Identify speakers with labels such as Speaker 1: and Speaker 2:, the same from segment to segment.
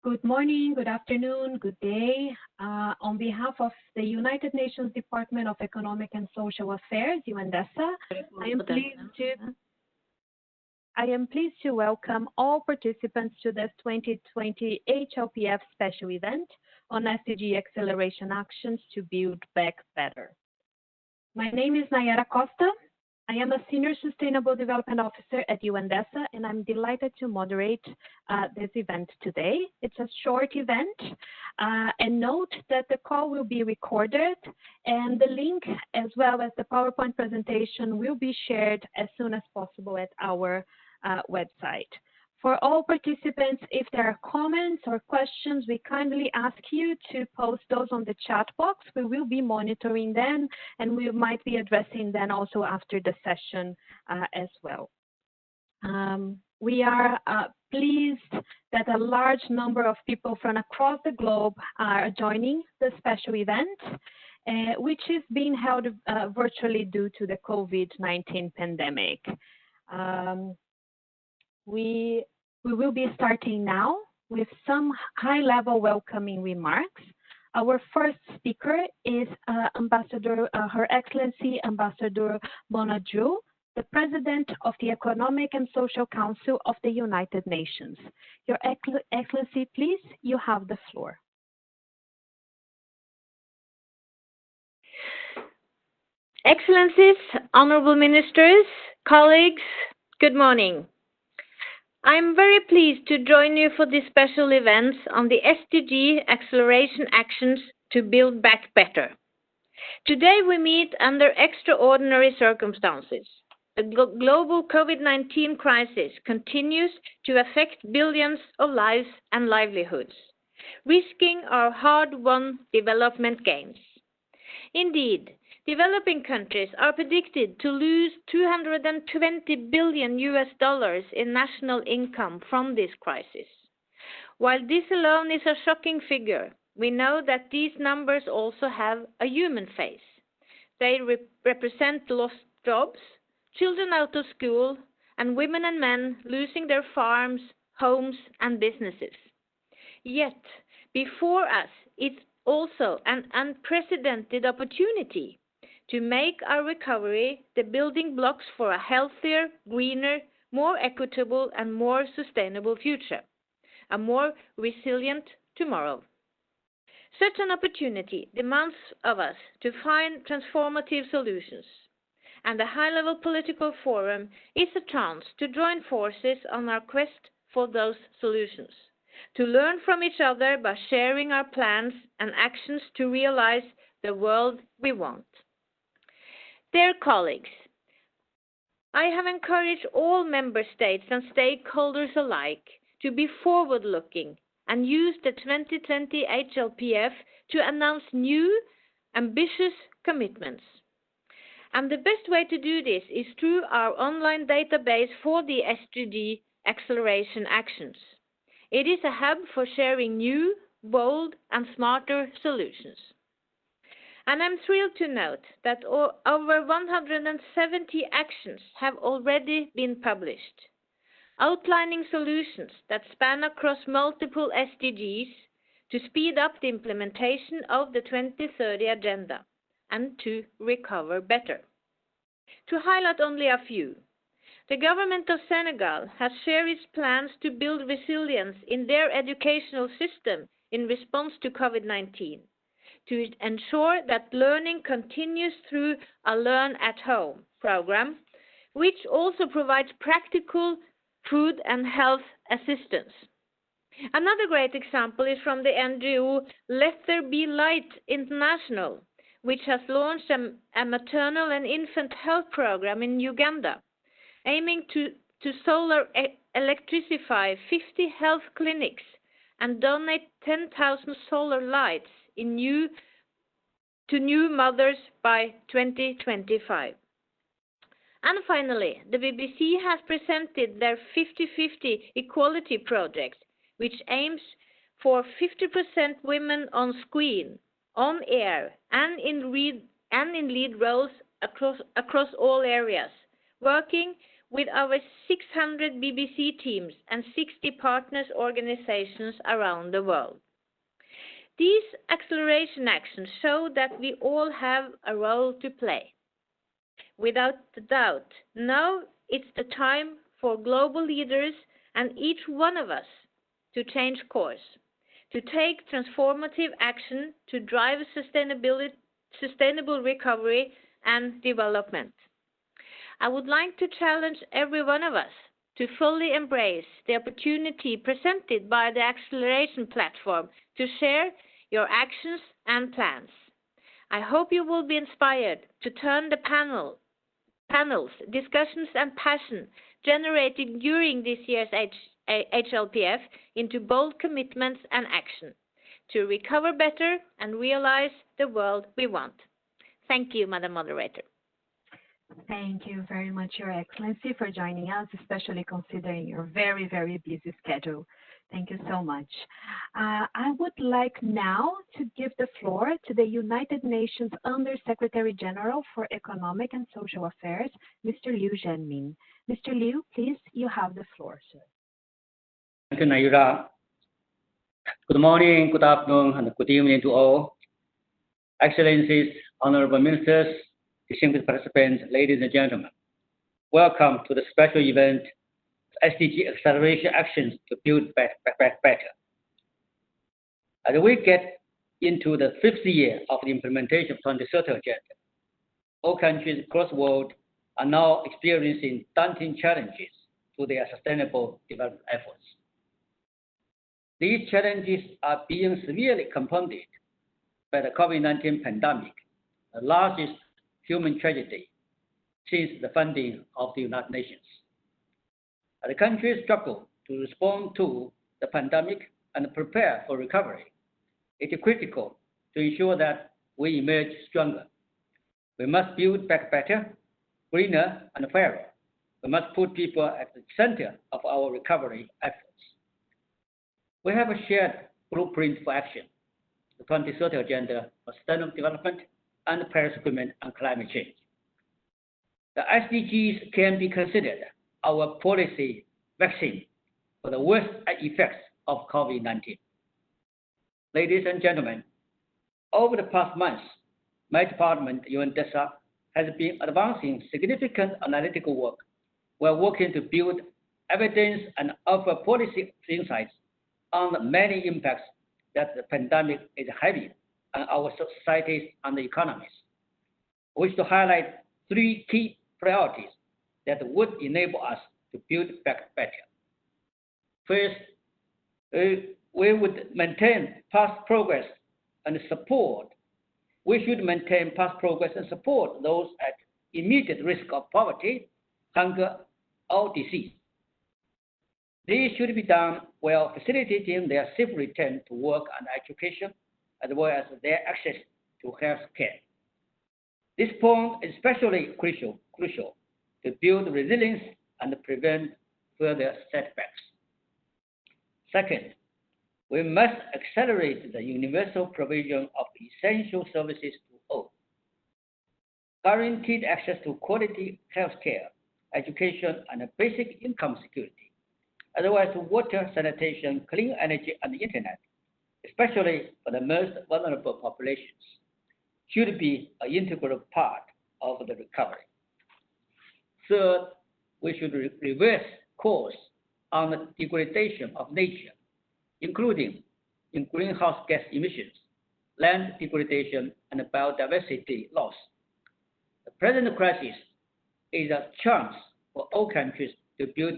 Speaker 1: Good morning, good afternoon, good day. On behalf of the United Nations Department of Economic and Social Affairs, UNDESA, I am pleased to welcome all participants to this 2020 HLPF special event on SDG acceleration actions to build back better. My name is Nayara Costa. I am a Senior Sustainable Development Officer at UNDESA, and I'm delighted to moderate this event today. It's a short event, and note that the call will be recorded, and the link as well as the PowerPoint presentation will be shared as soon as possible at our website. For all participants, if there are comments or questions, we kindly ask you to post those on the chat box. We will be monitoring them, and we might be addressing them also after the session as well. We are pleased that a large number of people from across the globe are joining the special event, which is being held virtually due to the COVID-19 pandemic. We will be starting now with some high-level welcoming remarks. Our first speaker is Her Excellency Ambassador Mona Drew, the President of the Economic and Social Council of the United Nations. Your Excellency, please, you have the floor.
Speaker 2: Excellencies, honorable ministers, colleagues, good morning. I'm very pleased to join you for this special event on the SDG acceleration actions to build back better. Today we meet under extraordinary circumstances. The global COVID-19 crisis continues to affect billions of lives and livelihoods, risking our hard-won development gains. Indeed, developing countries are predicted to lose $220 billion in national income from this crisis. While this alone is a shocking figure, we know that these numbers also have a human face. They represent lost jobs, children out of school, and women and men losing their farms, homes, and businesses. Yet, before us, it's also an unprecedented opportunity to make our recovery the building blocks for a healthier, greener, more equitable and more sustainable future, a more resilient tomorrow. Such an opportunity demands of us to find transformative solutions, and the high-level political forum is a chance to join forces on our quest for those solutions, to learn from each other by sharing our plans and actions to realize the world we want. Dear colleagues, I have encouraged all member states and stakeholders alike to be forward-looking and use the 2020 HLPF to announce new, ambitious commitments. And the best way to do this is through our online database for the SDG acceleration actions. It is a hub for sharing new, bold, and smarter solutions. And I'm thrilled to note that over 170 actions have already been published, outlining solutions that span across multiple SDGs to speed up the implementation of the 2030 Agenda and to recover better. To highlight only a few, the government of Senegal has shared its plans to build resilience in their educational system in response to COVID-19, to ensure that learning continues through a Learn at Home program, which also provides practical food and health assistance. Another great example is from the NGO Let There Be Light International, which has launched a maternal and infant health program in Uganda, aiming to solar electrify 50 health clinics and donate 10,000 solar lights to new mothers by 2025. And finally, the BBC has presented their 50-50 equality project, which aims for 50% women on screen, on air, and in lead roles across all areas, working with our 600 BBC teams and 60 partners organizations around the world. These acceleration actions show that we all have a role to play. Without a doubt, now it's the time for global leaders and each one of us to change course, to take transformative action to drive sustainable recovery and development. I would like to challenge every one of us to fully embrace the opportunity presented by the Acceleration platform to share your actions and plans. I hope you will be inspired to turn the panels, discussions and passion generated during this year's HLPF into bold commitments and action to recover better and realize the world we want. Thank you, Madam Moderator.
Speaker 1: Thank you very much, Your Excellency, for joining us, especially considering your very, very busy schedule. Thank you so much. I would like now to give the floor to the United Nations Under-Secretary General for Economic and Social Affairs, Mr. Liu Zhenmin. Mr. Liu, please, you have the floor, sir.
Speaker 3: Thank you, Nayura. Good morning, good afternoon, and good evening to all. Excellencies, honorable ministers, distinguished participants, ladies and gentlemen. Welcome to the special event, SDG Acceleration Actions to Build Back Better. As we get into the 5th year of the implementation of 2030 Agenda, all countries across the world are now experiencing daunting challenges to their sustainable development efforts. These challenges are being severely compounded by the COVID-19 pandemic, the largest human tragedy since the founding of the United Nations. As the countries struggle to respond to the pandemic and prepare for recovery, it is critical to ensure that we emerge stronger. We must build back better, greener, and fairer. We must put people at the center of our recovery efforts. We have a shared blueprint for action, the 2030 Agenda for Sustainable Development and Paris Agreement on Climate Change. The SDGs can be considered our policy vaccine for the worst effects of COVID-19. Ladies and gentlemen, over the past months, my department, UNDESA, has been advancing significant analytical work. We're working to build evidence and offer policy insights on the many impacts that the pandemic is having on our societies and the economies. We wish to highlight 3 key priorities that would enable us to build back better. First, we would maintain past progress and support. We should maintain past progress and support those at immediate risk of poverty, hunger, or disease. This should be done while facilitating their safe return to work and education, as well as their access to health care. This point is especially crucial to build resilience and prevent further setbacks. Second, we must accelerate the universal provision of essential services to all. Guaranteed access to quality health care, education, and basic income security, as well as water, sanitation, clean energy, and the internet, especially for the most vulnerable populations, should be an integral part of the recovery. Third, we should reverse course on the degradation of nature, including in greenhouse gas emissions, land degradation, and biodiversity loss. The present crisis is a chance for all countries to build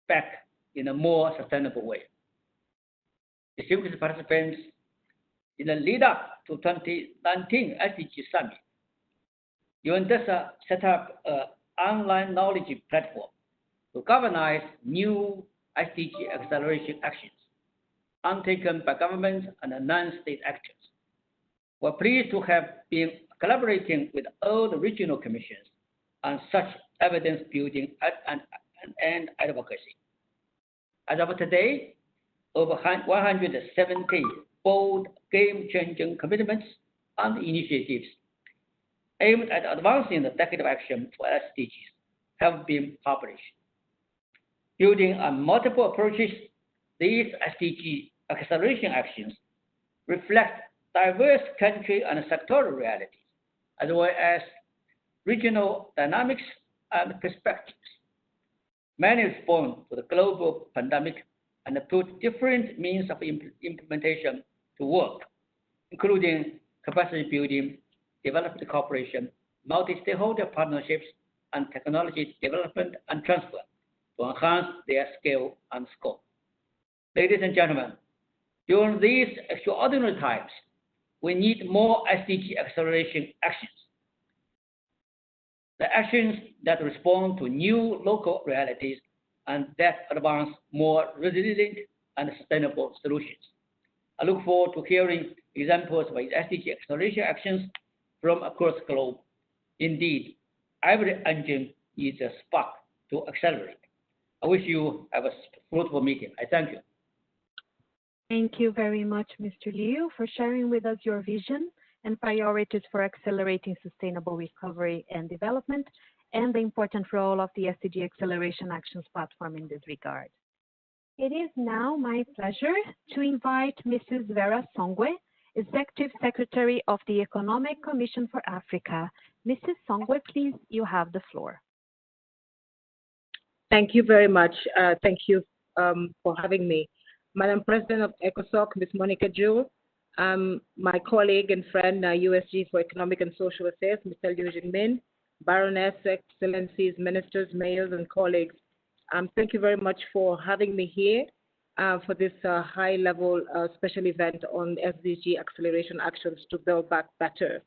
Speaker 3: back in a more sustainable way. Distinguished participants, in the lead up to 2019 SDG Summit, UNDESA set up an online knowledge platform to galvanize new SDG acceleration actions undertaken by governments and non-state actors. We're pleased to have been collaborating with all the regional commissions on such evidence building and advocacy. As of today, over 170 bold, game-changing commitments and initiatives aimed at advancing the decade of action for SDGs have been published. Building on multiple approaches, these SDG acceleration actions reflect diverse country and sectoral realities, as well as regional dynamics and perspectives. Many respond to the global pandemic and put different means of implementation to work, including capacity building, development cooperation, multi-stakeholder partnerships, and technology development and transfer to enhance their scale and scope. Ladies and gentlemen, during these extraordinary times, we need more SDG acceleration actions. The actions that respond to new local realities and that advance more resilient and sustainable solutions. I look forward to hearing examples of SDG acceleration actions from across the globe. Indeed, every engine needs a spark to accelerate. I wish you have a fruitful meeting. I thank you.
Speaker 1: Thank you very much, Mr. Liu, for sharing with us your vision and priorities for accelerating sustainable recovery and development, and the important role of the SDG Acceleration Actions Platform in this regard. It is now my pleasure to invite Mrs. Vera Songwe, Executive Secretary of the Economic Commission for Africa. Mrs. Songwe, please, you have the floor.
Speaker 4: Thank you very much. Thank you for having me. Madam President of ECOSOC, Ms. Monica Jewell, my colleague and friend, USG for Economic and Social Affairs, Mr. Liu Jingmin, Baroness, Excellencies, Ministers, Mayors, and colleagues. Thank you very much for having me here for this high-level special event on SDG acceleration actions to build back better.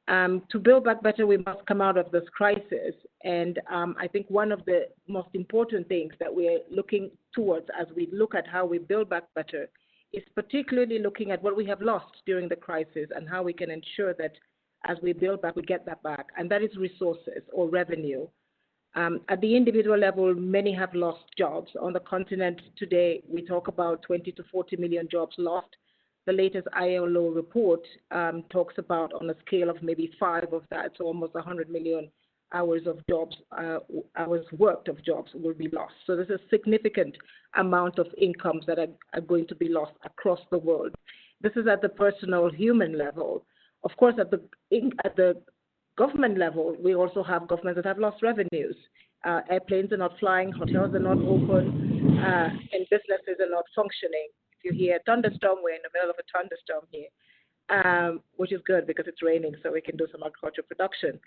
Speaker 4: To build back better, we must come out of this crisis. And I think one of the most important things that we're looking towards as we look at how we build back better is particularly looking at what we have lost during the crisis and how we can ensure that as we build back, we get that back. And that is resources or revenue. At the individual level, many have lost jobs. On the continent today, we talk about 20 to 40 million jobs lost. The latest ILO report talks about on a scale of maybe 5 of that, so almost 100 million hours of jobs, hours worked of jobs will be lost. So there's a significant amount of incomes that are going to be lost across the world. This is at the personal human level. Of course, at the government level, we also have governments that have lost revenues. Airplanes are not flying, hotels are not open, and businesses are not functioning. If you hear a thunderstorm, we're in the middle of a thunderstorm here, which is good because it's raining, so we can do some agricultural production.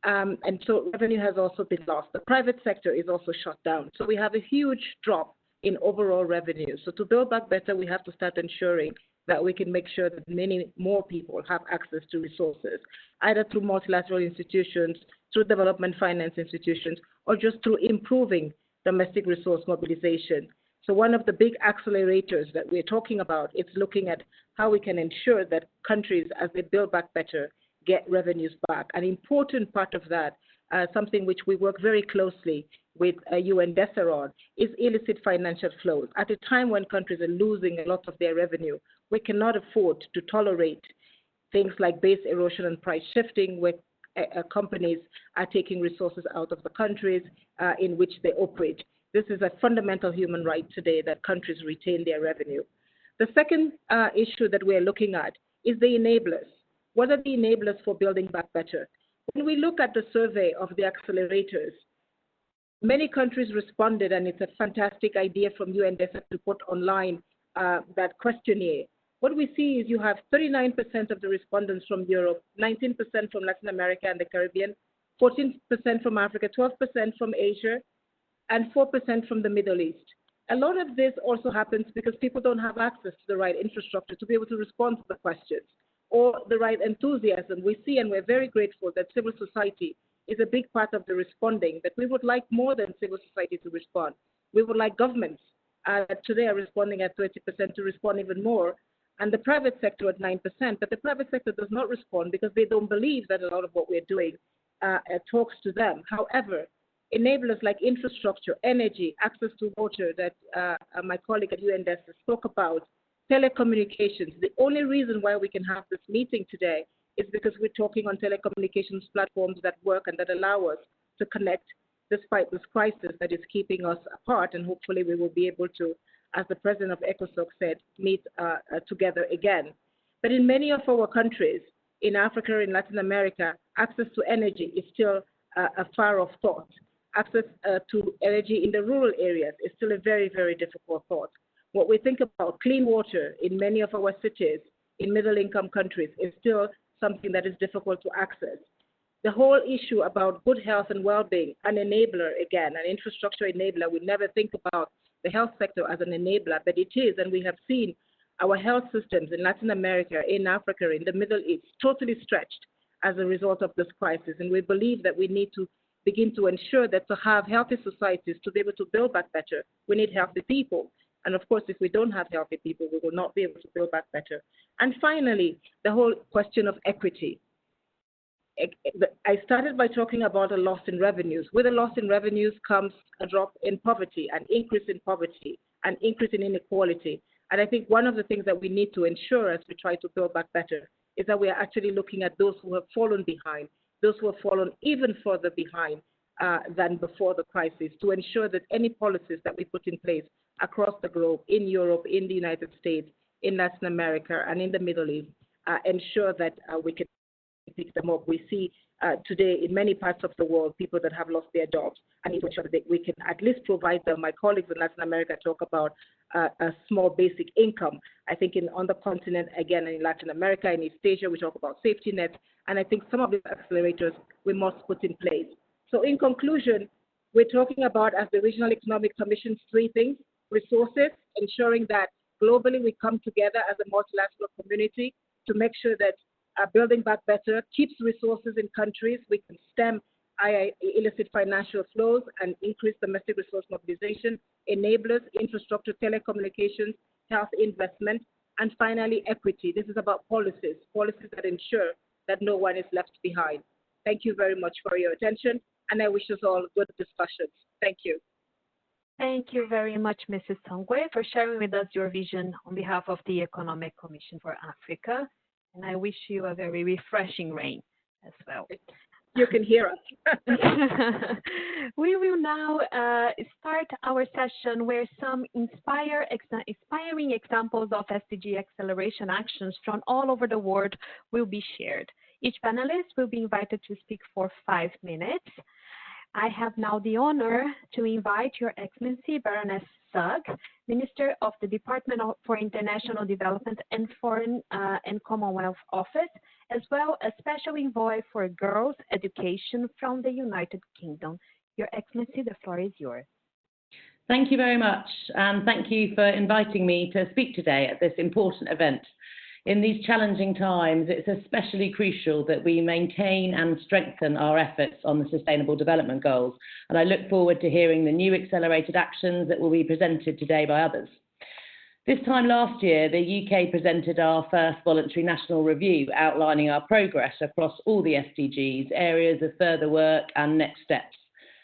Speaker 4: And so revenue has also been lost. The private sector is also shut down. So we have a huge drop in overall revenue. So to build back better, we have to start ensuring that we can make sure that many more people have access to resources, either through multilateral institutions, through development finance institutions, or just through improving domestic resource mobilization. So one of the big accelerators that we're talking about is looking at how we can ensure that countries, as they build back better, get revenues back. An important part of that, something which we work very closely with UNDESA on, is illicit financial flows. At a time when countries are losing a lot of their revenue, we cannot afford to tolerate things like base erosion and price shifting, where companies are taking resources out of the countries in which they operate. This is a fundamental human right today that countries retain their revenue. The second issue that we're looking at is the enablers. What are the enablers for building back better? When we look at the survey of the accelerators, many countries responded, and it's a fantastic idea from UNDESA to put online that questionnaire. What we see is you have 39% of the respondents from Europe, 19% from Latin America and the Caribbean, 14% from Africa, 12% from Asia, and 4% from the Middle East. A lot of this also happens because people don't have access to the right infrastructure to be able to respond to the questions or the right enthusiasm. We see, and we're very grateful that civil society is a big part of the responding, but we would like more than civil society to respond. We would like governments that today are responding at 20% to respond even more, and the private sector at 9%, but the private sector does not respond because they don't believe that a lot of what we're doing talks to them. However, enablers like infrastructure, energy, access to water that my colleague at UNDESA spoke about, telecommunications. The only reason why we can have this meeting today is because we're talking on telecommunications platforms that work and that allow us to connect despite this crisis that is keeping us apart, and hopefully we will be able to, as the president of ECOSOC said, meet together again. But in many of our countries, in Africa, in Latin America, access to energy is still a far-off thought. Access to energy in the rural areas is still a very, very difficult thought. What we think about clean water in many of our cities, in middle-income countries, is still something that is difficult to access. The whole issue about good health and well-being, an enabler, again, an infrastructure enabler. We never think about the health sector as an enabler, but it is, and we have seen our health systems in Latin America, in Africa, in the Middle East, totally stretched as a result of this crisis. And we believe that we need to begin to ensure that to have healthy societies, to be able to build back better, we need healthy people. And of course, if we don't have healthy people, we will not be able to build back better. And finally, the whole question of equity. I started by talking about a loss in revenues. With a loss in revenues comes a drop in poverty, an increase in poverty, an increase in inequality. And I think one of the things that we need to ensure as we try to build back better is that we are actually looking at those who have fallen behind, those who have fallen even further behind than before the crisis, to ensure that any policies that we put in place across the globe, in Europe, in the United States, in Latin America, and in the Middle East, ensure that we can pick them up. We see today in many parts of the world people that have lost their jobs, and need to ensure that we can at least provide them. My colleagues in Latin America talk about a small basic income. I think on the continent, again, in Latin America, in East Asia, we talk about safety nets, and I think some of these accelerators we must put in place. So in conclusion, we're talking about, as the Regional Economic Commission, three things: resources, ensuring that globally we come together as a multilateral community to make sure that building back better keeps resources in countries. We can stem illicit financial flows and increase domestic resource mobilization, enablers, infrastructure, telecommunications, health investment, and finally, equity. This is about policies that ensure that no one is left behind. Thank you very much for your attention, and I wish us all good discussions. Thank you.
Speaker 1: Thank you very much, Mrs. Tongwe, for sharing with us your vision on behalf of the Economic Commission for Africa. And I wish you a very refreshing rain as well.
Speaker 4: You can hear us.
Speaker 1: We will now start our session where some inspiring examples of SDG acceleration actions from all over the world will be shared. Each panelist will be invited to speak for 5 minutes. I have now the honor to invite Your Excellency Baroness Sugg, Minister of the Department for International Development and Foreign and Commonwealth Office, as well as Special Envoy for Girls Education from the United Kingdom. Your Excellency, the floor is yours.
Speaker 5: Thank you very much, and thank you for inviting me to speak today at this important event. In these challenging times, it's especially crucial that we maintain and strengthen our efforts on the Sustainable Development Goals, and I look forward to hearing the new accelerated actions that will be presented today by others. This time last year, the UK presented our first voluntary national review outlining our progress across all the SDGs, areas of further work and next steps.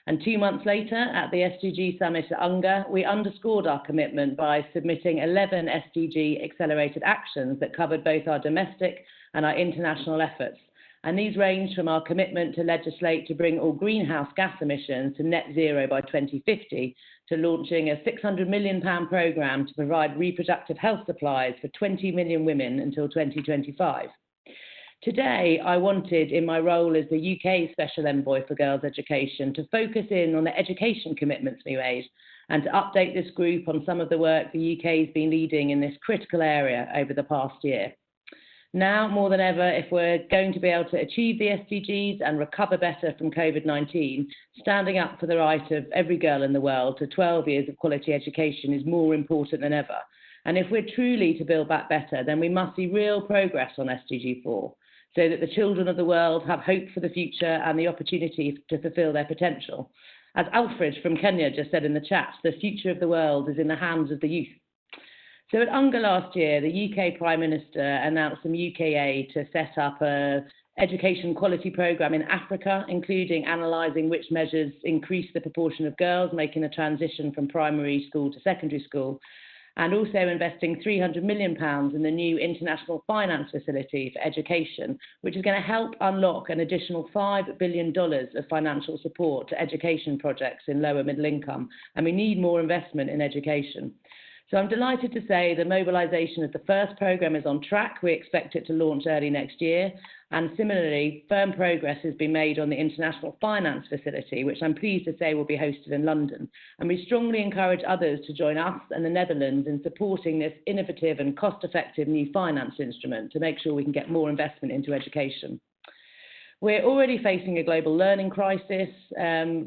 Speaker 5: And 2 months later, at the SDG Summit at UNGA, we underscored our commitment by submitting 11 SDG accelerated actions that covered both our domestic and our international efforts. And these range from our commitment to legislate to bring all greenhouse gas emissions to net zero by 2050, to launching a £600 million programme to provide reproductive health supplies for 20 million women until 2025. Today, I wanted, in my role as the UK Special Envoy for Girls' Education, to focus in on the education commitments we made and to update this group on some of the work the UK has been leading in this critical area over the past year. Now, more than ever, if we're going to be able to achieve the SDGs and recover better from COVID-19, standing up for the right of every girl in the world to 12 years of quality education is more important than ever. And if we're truly to build back better, then we must see real progress on SDG 4. So that the children of the world have hope for the future and the opportunity to fulfill their potential. As Alfred from Kenya just said in the chat, the future of the world is in the hands of the youth. So at UNGA last year, the UK Prime Minister announced some UK aid to set up an education quality programme in Africa, including analysing which measures increase the proportion of girls making the transition from primary school to secondary school, and also investing £300 million in the new international finance facility for education, which is going to help unlock an additional $5 billion of financial support to education projects in lower middle income. And we need more investment in education. So I'm delighted to say the mobilisation of the first programme is on track. We expect it to launch early next year. And similarly, firm progress has been made on the International Finance Facility, which I'm pleased to say will be hosted in London. And we strongly encourage others to join us and the Netherlands in supporting this innovative and cost-effective new finance instrument to make sure we can get more investment into education. We're already facing a global learning crisis.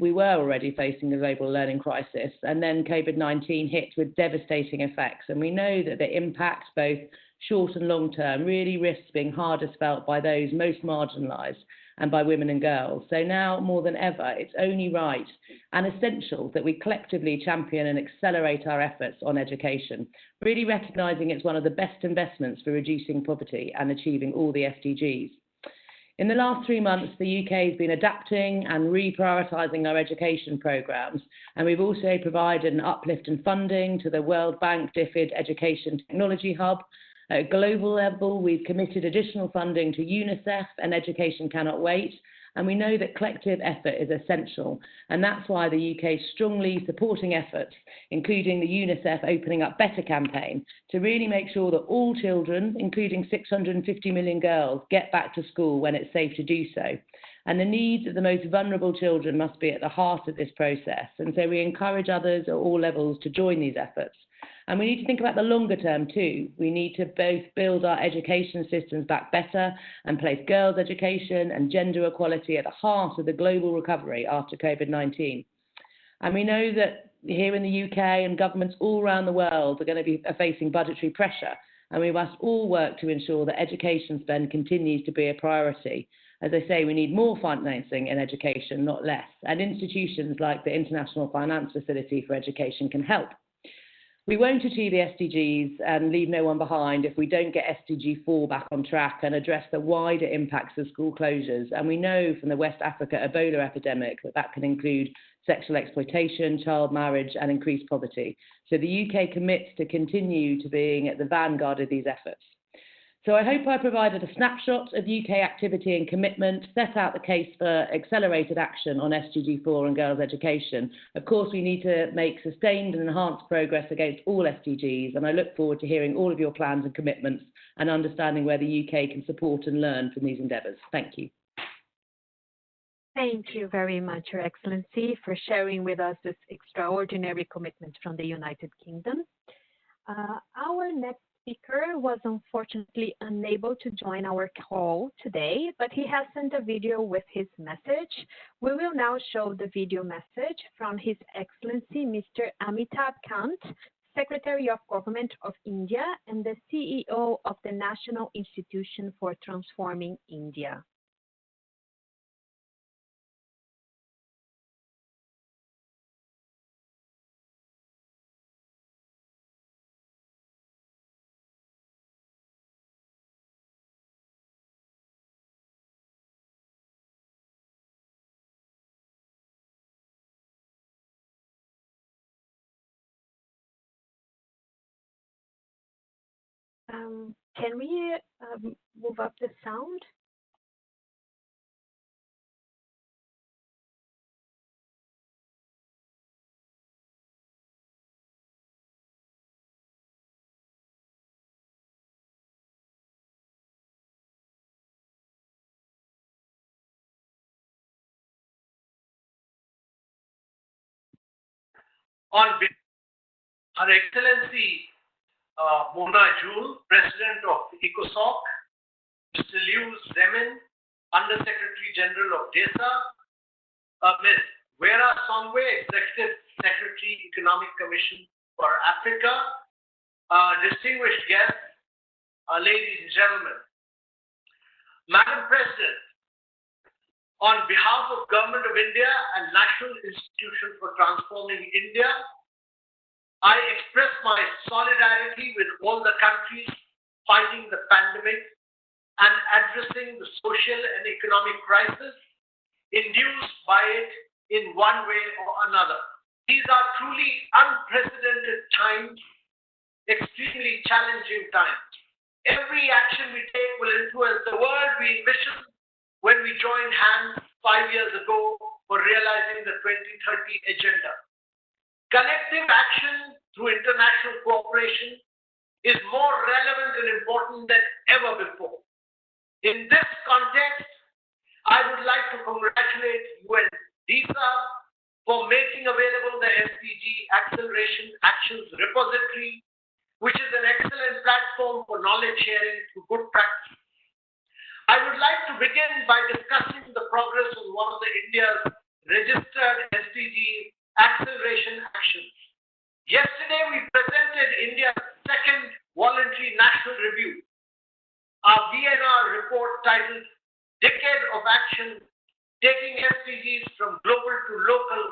Speaker 5: We were already facing a global learning crisis, and then COVID-19 hit with devastating effects. And we know that the impact, both short and long term, really risks being hardest felt by those most marginalised and by women and girls. So now, more than ever, it's only right and essential that we collectively champion and accelerate our efforts on education, really recognising it's one of the best investments for reducing poverty and achieving all the SDGs. In the last 3 months, the UK has been adapting and reprioritising our education programmes, and we've also provided an uplift in funding to the World Bank DFID Education Technology Hub. At a global level, we've committed additional funding to UNICEF and Education Cannot Wait, and we know that collective effort is essential, and that's why the UK is strongly supporting efforts, including the UNICEF Opening Up Better campaign, to really make sure that all children, including 650 million girls, get back to school when it's safe to do so. And the needs of the most vulnerable children must be at the heart of this process, and so we encourage others at all levels to join these efforts. And we need to think about the longer term too. We need to both build our education systems back better and place girls' education and gender equality at the heart of the global recovery after COVID-19. And we know that here in the UK and governments all around the world are going to be facing budgetary pressure, and we must all work to ensure that education spend continues to be a priority. As I say, we need more financing in education, not less, and institutions like the International Finance Facility for Education can help. We won't achieve the SDGs and leave no one behind if we don't get SDG 4 back on track and address the wider impacts of school closures. And we know from the West Africa Ebola epidemic that can include sexual exploitation, child marriage, and increased poverty. So the UK commits to continue to being at the vanguard of these efforts. So I hope I provided a snapshot of UK activity and commitment, set out the case for accelerated action on SDG 4 and girls' education. Of course, we need to make sustained and enhanced progress against all SDGs, and I look forward to hearing all of your plans and commitments and understanding where the UK can support and learn from these endeavours. Thank you.
Speaker 1: Thank you very much, Your Excellency, for sharing with us this extraordinary commitment from the United Kingdom. Our next speaker was unfortunately unable to join our call today, but he has sent a video with his message. We will now show the video message from His Excellency Mr. Amitabh Kant, Secretary of Government of India and the CEO of the National Institution for Transforming India. Can we move up the sound?
Speaker 6: On Her Excellency Mona Jewel, President of ECOSOC, Mr. Liu Zemin, Under-Secretary General of DESA, Ms. Vera Songwe, Executive Secretary, Economic Commission for Africa, distinguished guests, ladies and gentlemen. Madam President, on behalf of Government of India and National Institution for Transforming India, I express my solidarity with all the countries fighting the pandemic and addressing the social and economic crisis induced by it in one way or another. These are truly unprecedented times extremely challenging times. Every action we take will influence the world we envisioned when we joined hands 5 years ago for realizing the 2030 agenda. Collective action through international cooperation is more relevant and important than ever before. In this context, I would like to congratulate UNDISA for making available the SDG Acceleration Actions Repository, which is an excellent platform for knowledge sharing through good practice. I would like to begin by discussing the progress of one of India's registered SDG acceleration actions. Yesterday, we presented India's second voluntary national review. Our VNR report titled Decade of Action, Taking SDGs from Global to Local,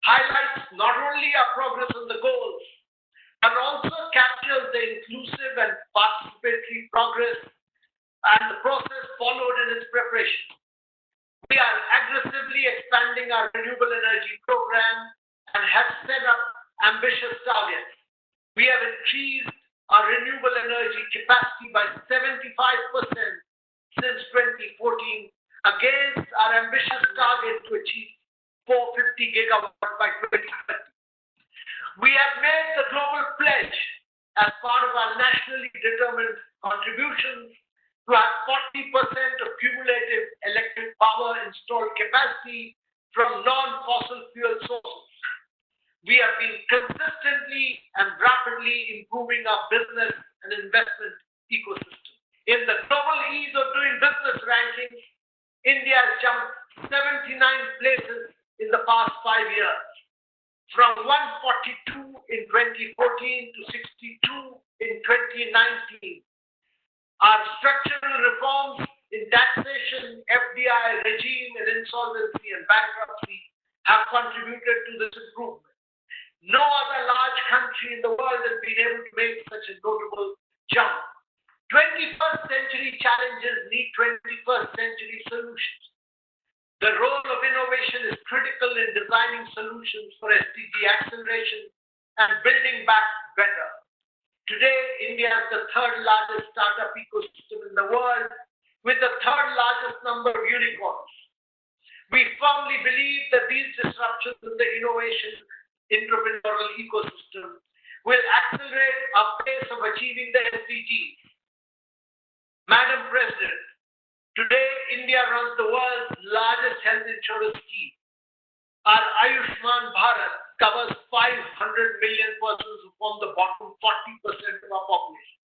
Speaker 6: highlights not only our progress on the goals, but also captures the inclusive and participatory progress and the process followed in its preparation. We are aggressively expanding our renewable energy program and have set up ambitious targets. We have increased our renewable energy capacity by 75% since 2014 against our ambitious target to achieve 450 gigawatts by 2030. We have made the global pledge as part of our nationally determined contributions to have 40% of cumulative electric power installed capacity from non-fossil fuel sources. We have been consistently and rapidly improving our business and investment ecosystem. In the Global Ease of Doing Business rankings, India has jumped 79 places in the past 5 years, from 142 in 2014 to 62 in 2019. Our structural reforms in taxation, FDI regime, and insolvency and bankruptcy have contributed to this improvement. No other large country in the world has been able to make such a notable jump. 21st century challenges need 21st century solutions. The role of innovation is critical in designing solutions for SDG acceleration and building back better. Today, India is the third largest startup ecosystem in the world, with the third largest number of unicorns. We firmly believe that these disruptions in the innovation entrepreneurial ecosystem will accelerate our pace of achieving the SDGs. Madam President, today India runs the world's largest health insurance scheme. Our Ayushman Bharat covers 500 million persons who form the bottom 40% of our population.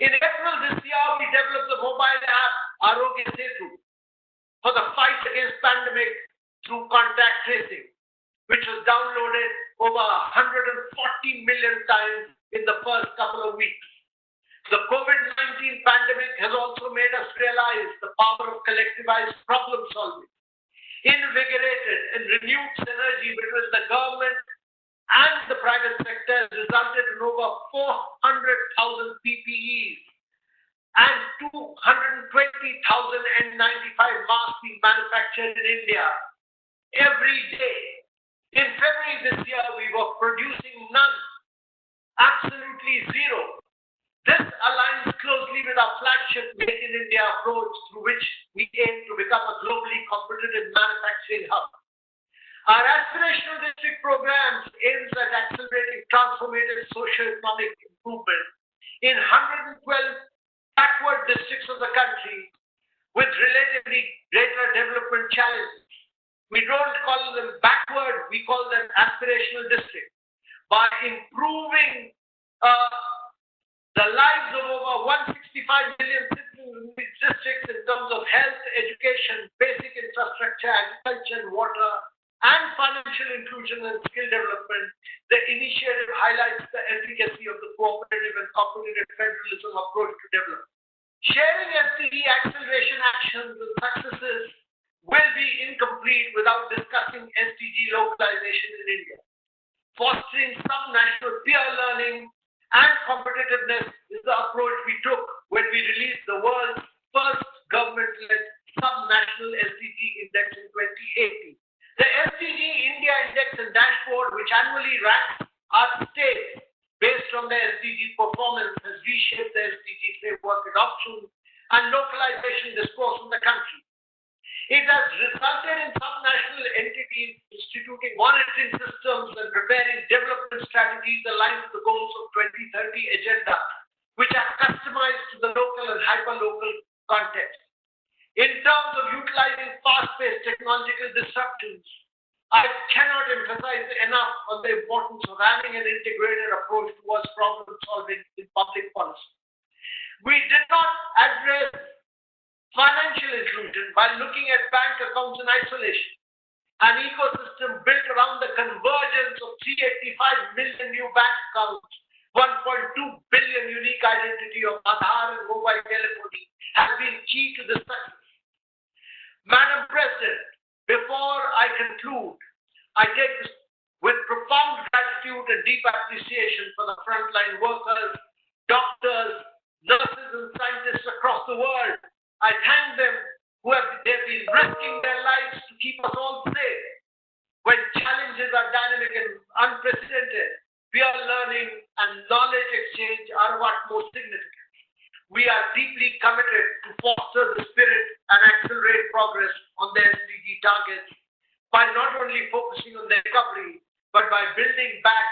Speaker 6: In April this year, we developed the mobile app Arogya Setu for the fight against pandemic through contact tracing, which was downloaded over 140 million times in the first couple of weeks. The COVID-19 pandemic has also made us realize the power of collectivized problem solving. Invigorated and renewed synergy between the government and the private sector has resulted in over 400,000 PPEs and 220,000 N95 masks being manufactured in India every day. In February this year, we were producing none, absolutely zero. This aligns closely with our flagship Make in India approach, through which we aim to become a globally competitive manufacturing hub. Our aspirational district programs aims at accelerating transformative socio-economic improvement in 112 backward districts of the country with relatively greater development challenges. We don't call them backward, we call them aspirational districts. By improving the lives of over 165 million citizens in these districts in terms of health, education, basic infrastructure, agriculture, water, and financial inclusion and skill development, the initiative highlights the efficacy of the cooperative and competitive federalism approach to development. Sharing SDG acceleration actions and successes will be incomplete without discussing SDG localization in India. Fostering sub-national peer learning and competitiveness is the approach we took when we released the world's first government-led sub-national SDG index in 2018. The SDG India Index and Dashboard, which annually ranks our states based on the SDG localization discourse in the country. It has resulted in some national entities instituting monitoring systems and preparing development strategies aligned with the goals of 2030 agenda, which are customized to the local and hyperlocal context. In terms of utilizing fast-paced technological disruptions, I cannot emphasize enough on the importance of having an integrated approach towards problem solving in public policy. We did not address financial inclusion by looking at bank accounts in isolation. An ecosystem built around the convergence of 385 million new bank accounts, 1.2 billion unique identity of Aadhaar and mobile telephony has been key to this success. Madam President, before I conclude, I take this with profound gratitude and deep appreciation for the frontline workers, doctors, nurses, and scientists across the world. I thank them they've been risking their lives to keep us all safe. When challenges are dynamic and unprecedented, we are learning and knowledge exchange are what most significant. We are deeply committed to foster the spirit and accelerate progress on the SDG targets by not only focusing on the recovery, but by building back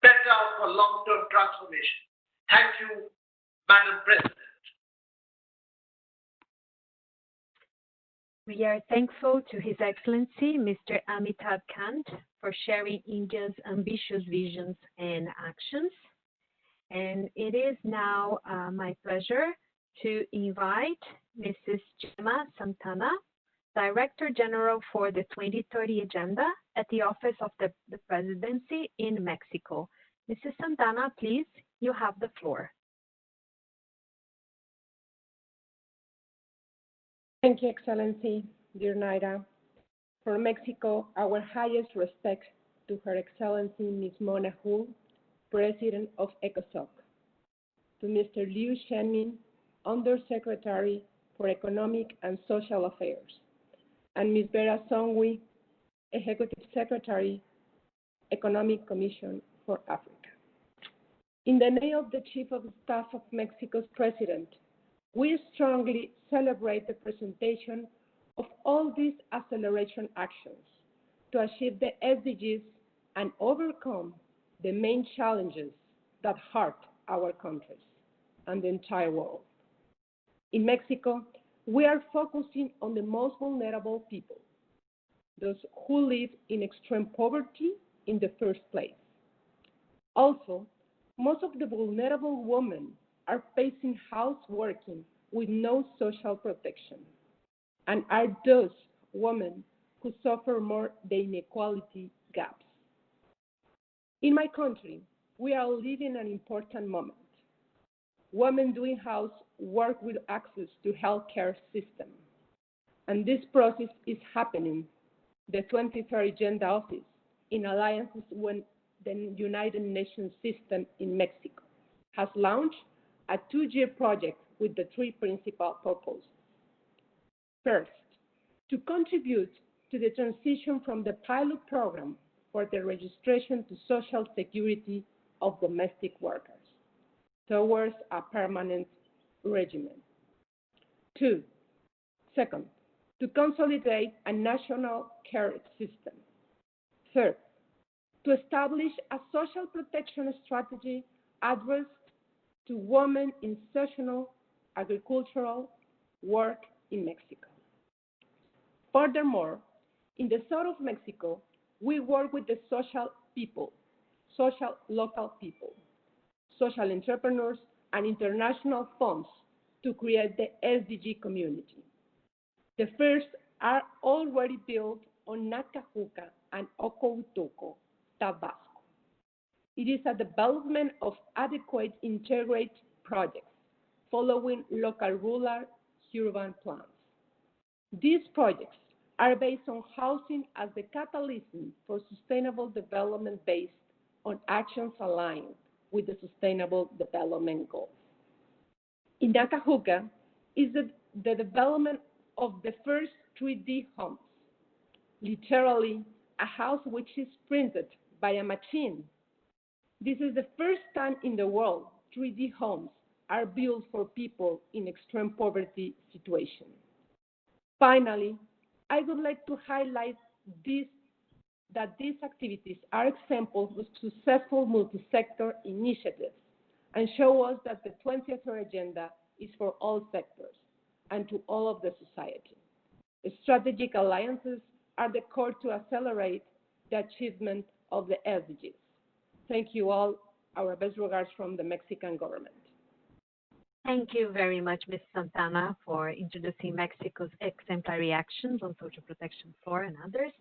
Speaker 6: better for long-term transformation. Thank you, Madam President.
Speaker 1: We are thankful to His Excellency, Mr. Amitabh Kant, for sharing India's ambitious visions and actions. And it is now my pleasure to invite Mrs. Gemma Santana, Director General for the 2030 Agenda at the Office of the Presidency in Mexico. Mrs. Santana, please, you have the floor.
Speaker 7: Thank you, Excellency, dear Naira. For Mexico, our highest respect to Her Excellency Ms. Mona Hu, President of ECOSOC, to Mr. Liu Shenmin, Undersecretary for Economic and Social Affairs, and Ms. Vera Songwi, Executive Secretary, Economic Commission for Africa. In the name of the Chief of Staff of Mexico's President, we strongly celebrate the presentation of all these acceleration actions to achieve the SDGs and overcome the main challenges that hurt our countries and the entire world. In Mexico, we are focusing on the most vulnerable people, those who live in extreme poverty in the first place. Also, most of the vulnerable women are facing houseworking with no social protection, and are those women who suffer more the inequality gaps. In my country, we are living an important moment. Women doing housework with access to healthcare system, and this process is happening. The 2030 Agenda Office, in alliances with the United Nations system in Mexico, has launched a 2-year project with the 3 principal purposes. First, to contribute to the transition from the pilot program for the registration to Social Security of domestic workers towards a permanent regimen. Second, to consolidate a national care system. Third, to establish a social protection strategy addressed to women in seasonal agricultural work in Mexico. Furthermore, in the south of Mexico, we work with the social local people, social entrepreneurs, and international funds to create the SDG community. The first are already built on Nacajuca and Ocoutoko, Tabasco. It is a development of adequate integrated projects following local rural-urban plans. These projects are based on housing as the catalyst for sustainable development based on actions aligned with the Sustainable Development Goals. In Nacajuca is the development of the first 3D homes, literally a house which is printed by a machine. This is the first time in the world 3D homes are built for people in extreme poverty situations. Finally, I would like to highlight that these activities are examples of successful multi-sector initiatives and show us that the 20th Century Agenda is for all sectors and to all of the society. Strategic alliances are the core to accelerate the achievement of the SDGs. Thank you all. Our best regards from the Mexican government.
Speaker 1: Thank you very much, Ms. Santana, for introducing Mexico's exemplary actions on social protection floor and others.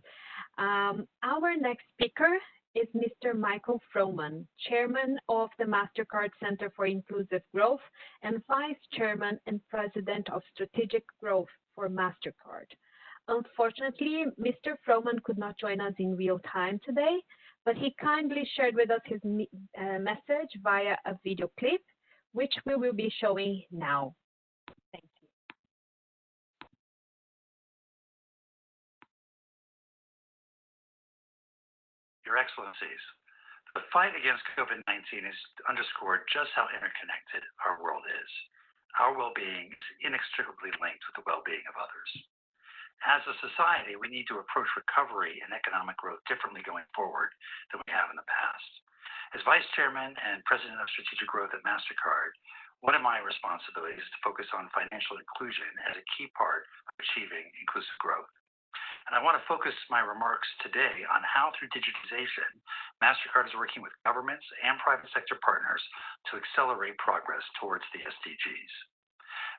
Speaker 1: Our next speaker is Mr. Michael Froman, Chairman of the MasterCard Center for Inclusive Growth and Vice Chairman and President of Strategic Growth for MasterCard. Unfortunately, Mr. Froman could not join us in real time today, but he kindly shared with us his message via a video clip, which we will be showing now. Thank you.
Speaker 8: Your Excellencies, the fight against COVID-19 has underscored just how interconnected our world is. Our well-being is inextricably linked with the well-being of others. As a society, we need to approach recovery and economic growth differently going forward than we have in the past. As Vice Chairman and President of Strategic Growth at MasterCard, one of my responsibilities is to focus on financial inclusion as a key part of achieving inclusive growth. And I want to focus my remarks today on how, through digitization, MasterCard is working with governments and private sector partners to accelerate progress towards the SDGs.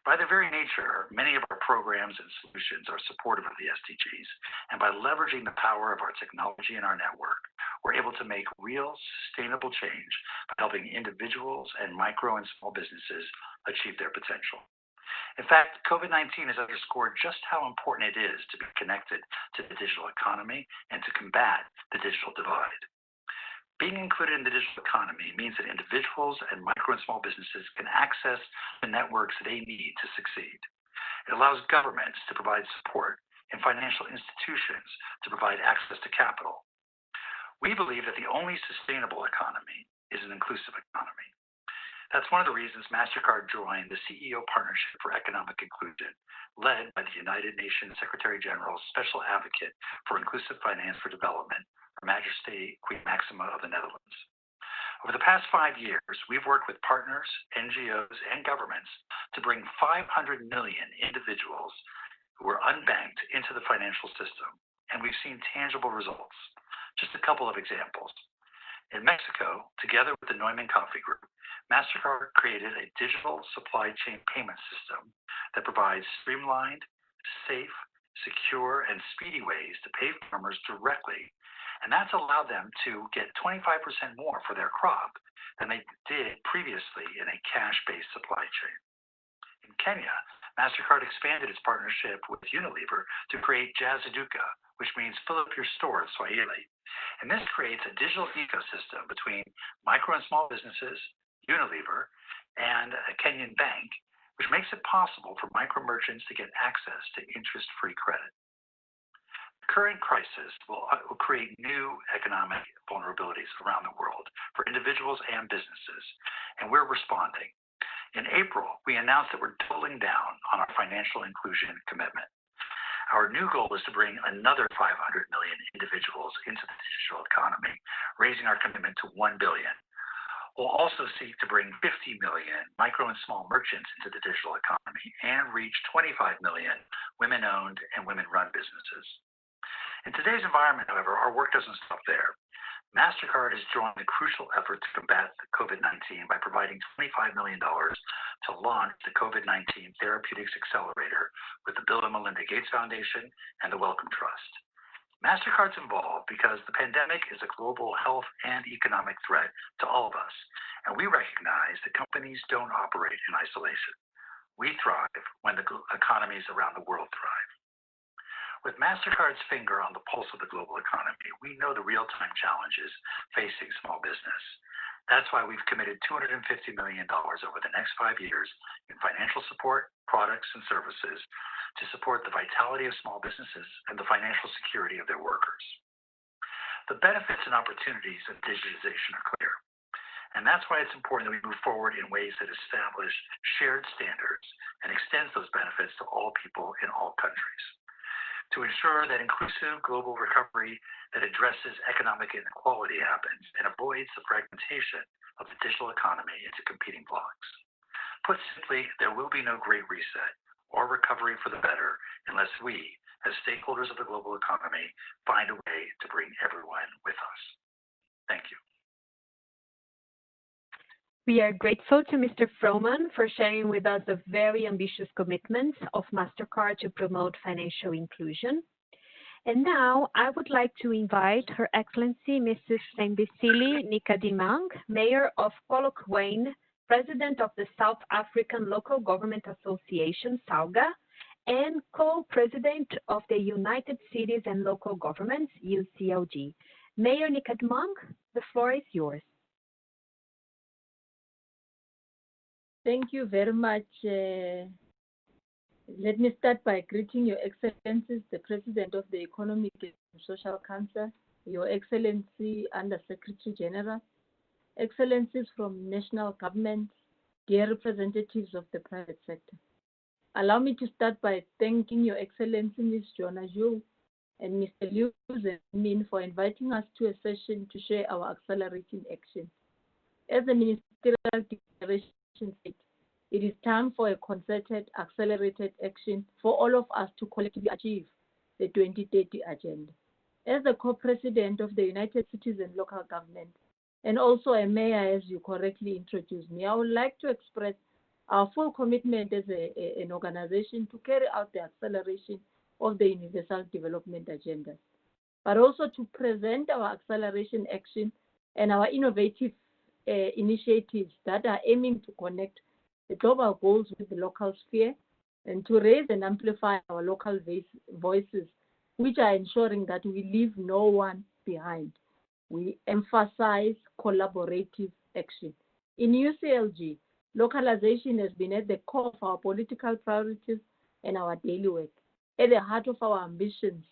Speaker 8: By their very nature, many of our programs and solutions are supportive of the SDGs, and by leveraging the power of our technology and our network, we're able to make real, sustainable change by helping individuals and micro and small businesses achieve their potential. In fact, COVID-19 has underscored just how important it is to be connected to the digital economy and to combat the digital divide. Being included in the digital economy means that individuals and micro and small businesses can access the networks they need to succeed. It allows governments to provide support and financial institutions to provide access to capital. We believe that the only sustainable economy is an inclusive economy. That's one of the reasons MasterCard joined the CEO Partnership for Economic Inclusion, led by the United Nations Secretary General's Special Advocate for Inclusive Finance for Development, Her Majesty Queen Maxima of the Netherlands. Over the past 5 years, we've worked with partners, NGOs, and governments to bring 500 million individuals who were unbanked into the financial system, and we've seen tangible results. Just a couple of examples. In Mexico, together with the Neumann Coffee Group, MasterCard created a digital supply chain payment system that provides streamlined, safe, secure, and speedy ways to pay farmers directly, and that's allowed them to get 25% more for their crop than they did previously in a cash-based supply chain. In Kenya, MasterCard expanded its partnership with Unilever to create Jazaduka, which means fill up your store in Swahili. And this creates a digital ecosystem between micro and small businesses, Unilever, and a Kenyan bank, which makes it possible for micro merchants to get access to interest-free credit. The current crisis will create new economic vulnerabilities around the world for individuals and businesses, and we're responding. In April, we announced that we're doubling down on our financial inclusion commitment. Our new goal is to bring another 500 million individuals into the digital economy, raising our commitment to 1 billion. We'll also seek to bring 50 million micro and small merchants into the digital economy and reach 25 million women-owned and women-run businesses. In today's environment, however, our work doesn't stop there. MasterCard has joined the crucial effort to combat COVID-19 by providing $25 million to launch the COVID-19 Therapeutics Accelerator with the Bill and Melinda Gates Foundation and the Wellcome Trust. MasterCard's involved because the pandemic is a global health and economic threat to all of us, and we recognize that companies don't operate in isolation. We thrive when the economies around the world thrive. With MasterCard's finger on the pulse of the global economy, we know the real-time challenges facing small business. That's why we've committed $250 million over the next 5 years in financial support, products, and services to support the vitality of small businesses and the financial security of their workers. The benefits and opportunities of digitization are clear. And that's why it's important that we move forward in ways that establish shared standards and extends those benefits to all people in all countries. To ensure that inclusive global recovery that addresses economic inequality happens and avoids the fragmentation of the digital economy into competing blocks. Put simply, there will be no great reset or recovery for the better unless we, as stakeholders of the global economy, find a way to bring everyone with us. Thank you.
Speaker 1: We are grateful to Mr. Froman for sharing with us the very ambitious commitments of MasterCard to promote financial inclusion. And now I would like to invite Her Excellency Mrs. Thembisile Nikadimang, Mayor of Polokwane, President of the South African Local Government Association, SALGA, and co-president of the United Cities and Local Governments, UCLG. Mayor Nikadimang, the floor is yours.
Speaker 9: Thank you very much. Let me start by greeting Your Excellencies, the President of the Economic and Social Council, Your Excellency Under-Secretary General, Excellencies from national governments, dear representatives of the private sector. Allow me to start by thanking Your Excellency Ms. Joanna Zhou and Mr. Liu Zemin for inviting us to a session to share our accelerating action. As the ministerial declaration said, it is time for a concerted, accelerated action for all of us to collectively achieve the 2030 agenda. As the co-president of the United Cities and Local Government, and also a mayor, as you correctly introduced me, I would like to express our full commitment as an organization to carry out the acceleration of the Universal Development Agenda, but also to present our acceleration action and our innovative initiatives that are aiming to connect the global goals with the local sphere and to raise and amplify our local voices, which are ensuring that we leave no one behind. We emphasize collaborative action. In UCLG, localization has been at the core of our political priorities and our daily work. At the heart of our ambitions,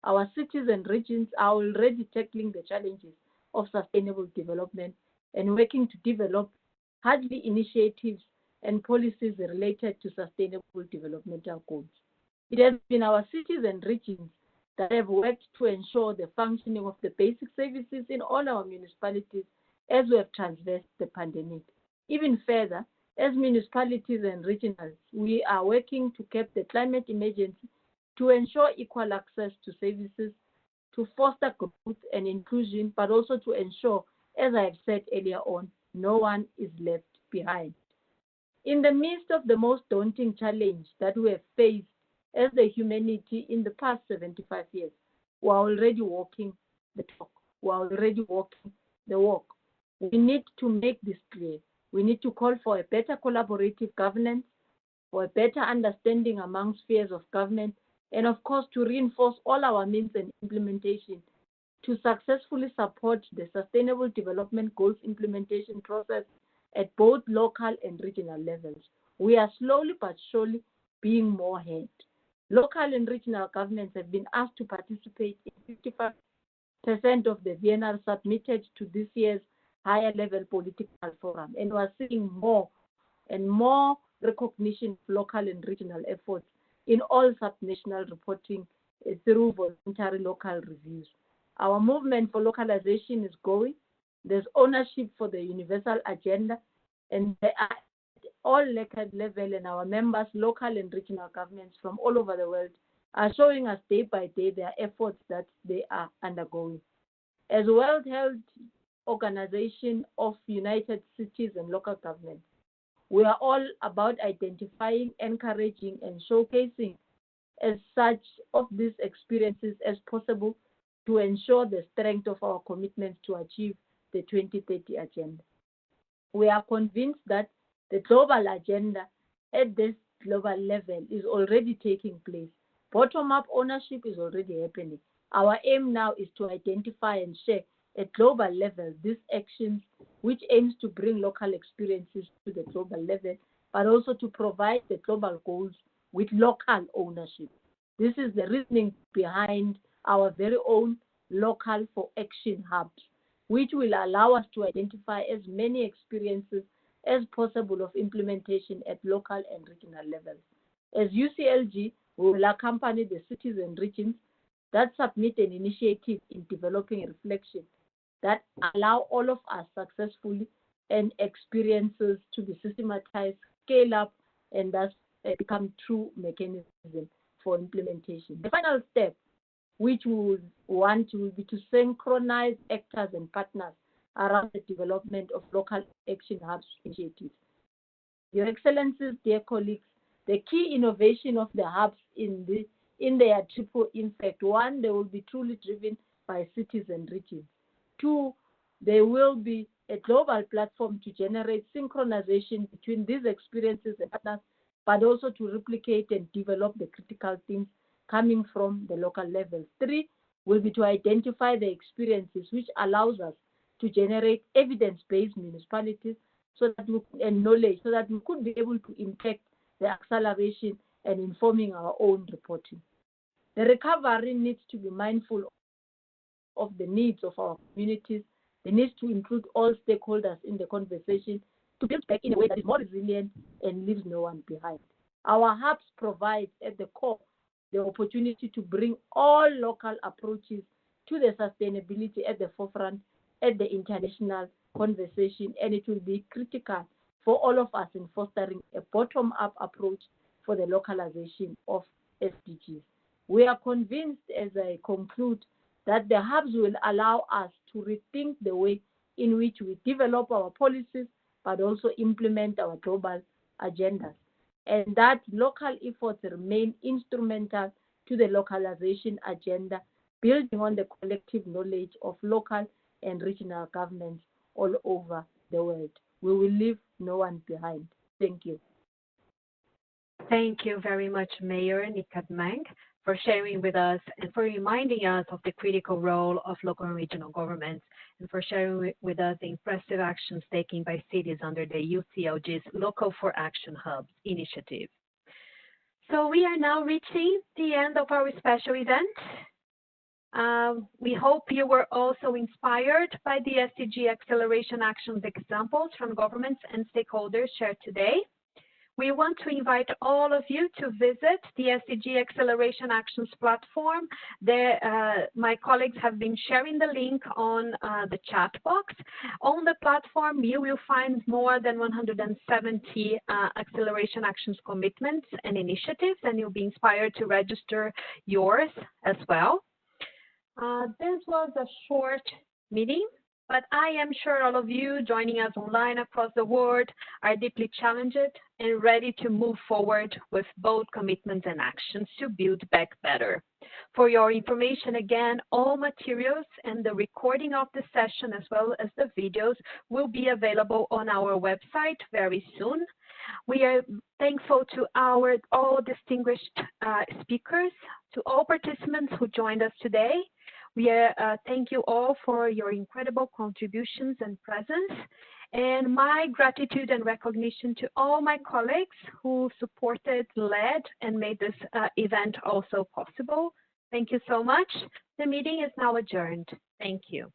Speaker 9: our cities and regions are already tackling the challenges of sustainable development and working to develop hardly initiatives and policies related to sustainable developmental goals. It has been our cities and regions that have worked to ensure the functioning of the basic services in all our municipalities as we have traversed the pandemic. Even further, as municipalities and regionals, we are working to cap the climate emergency to ensure equal access to services, to foster growth and inclusion, but also to ensure, as I have said earlier on, no one is left behind. In the midst of the most daunting challenge that we have faced as the humanity in the past 75 years, we are already walking the talk. We are already walking the walk. We need to make this clear. We need to call for a better collaborative governance, for a better understanding among spheres of government, and of course to reinforce all our means and implementation to successfully support the Sustainable Development Goals implementation process at both local and regional levels. We are slowly but surely being more heard. Local and regional governments have been asked to participate in 55% of the VNR submitted to this year's higher level political forum, and we are seeing more and more recognition of local and regional efforts in all subnational reporting through voluntary local reviews. Our movement for localization is growing. There's ownership for the universal agenda, and they are at all local level, and our members, local and regional governments from all over the world, are showing us day by day their efforts that they are undergoing. As World Health Organization of United Cities and Local Governments, we are all about identifying, encouraging, and showcasing as such of these experiences as possible to ensure the strength of our commitments to achieve the 2030 agenda. We are convinced that the global agenda at this global level is already taking place. Bottom-up ownership is already happening. Our aim now is to identify and share at global level these actions which aims to bring local experiences to the global level, but also to provide the global goals with local ownership. This is the reasoning behind our very own local for action hubs. which will allow us to identify as many experiences as possible of implementation at local and regional levels. As UCLG, we will accompany the cities and regions that submit an initiative in developing a reflection that allow all of us successfully and experiences to be systematized, scale up, and thus become true mechanism for implementation. The final step, which we would want will be to synchronize actors and partners around the development of local action hubs initiatives. Your Excellencies, dear colleagues, the key innovation of the hubs in their triple impact: one, they will be truly driven by cities and regions. Two, they will be a global platform to generate synchronization between these experiences and partners, but also to replicate and develop the critical things coming from the local level. Three, will be to identify the experiences, which allows us to generate evidence-based municipalities and knowledge, so that we could be able to impact the acceleration and informing our own reporting. The recovery needs to be mindful of the needs of our communities. It needs to include all stakeholders in the conversation to build back in a way that is more resilient and leaves no one behind. Our hubs provide at the core the opportunity to bring all local approaches to the sustainability at the forefront at the international conversation, and it will be critical for all of us in fostering a bottom-up approach for the localization of SDGs. We are convinced, as I conclude, that the hubs will allow us to rethink the way in which we develop our policies, but also implement our global agendas, and that local efforts remain instrumental to the localization agenda, building on the collective knowledge of local and regional governments all over the world. We will leave no one behind. Thank you.
Speaker 1: Thank you very much, Mayor Nikadmang, for sharing with us and for reminding us of the critical role of local and regional governments, and for sharing with us the impressive actions taken by cities under the UCLG's Local for Action Hubs initiative. So we are now reaching the end of our special event. We hope you were also inspired by the SDG acceleration actions examples from governments and stakeholders shared today. We want to invite all of you to visit the SDG Acceleration Actions platform. My colleagues have been sharing the link on the chat box. On the platform, you will find more than 170 acceleration actions commitments and initiatives, and you'll be inspired to register yours as well. This was a short meeting, but I am sure all of you joining us online across the world are deeply challenged and ready to move forward with bold commitments and actions to build back better. For your information, again, all materials and the recording of the session, as well as the videos, will be available on our website very soon. We are thankful to all distinguished speakers, to all participants who joined us today. We thank you all for your incredible contributions and presence, and my gratitude and recognition to all my colleagues who supported, led, and made this event also possible. Thank you so much. The meeting is now adjourned. Thank you.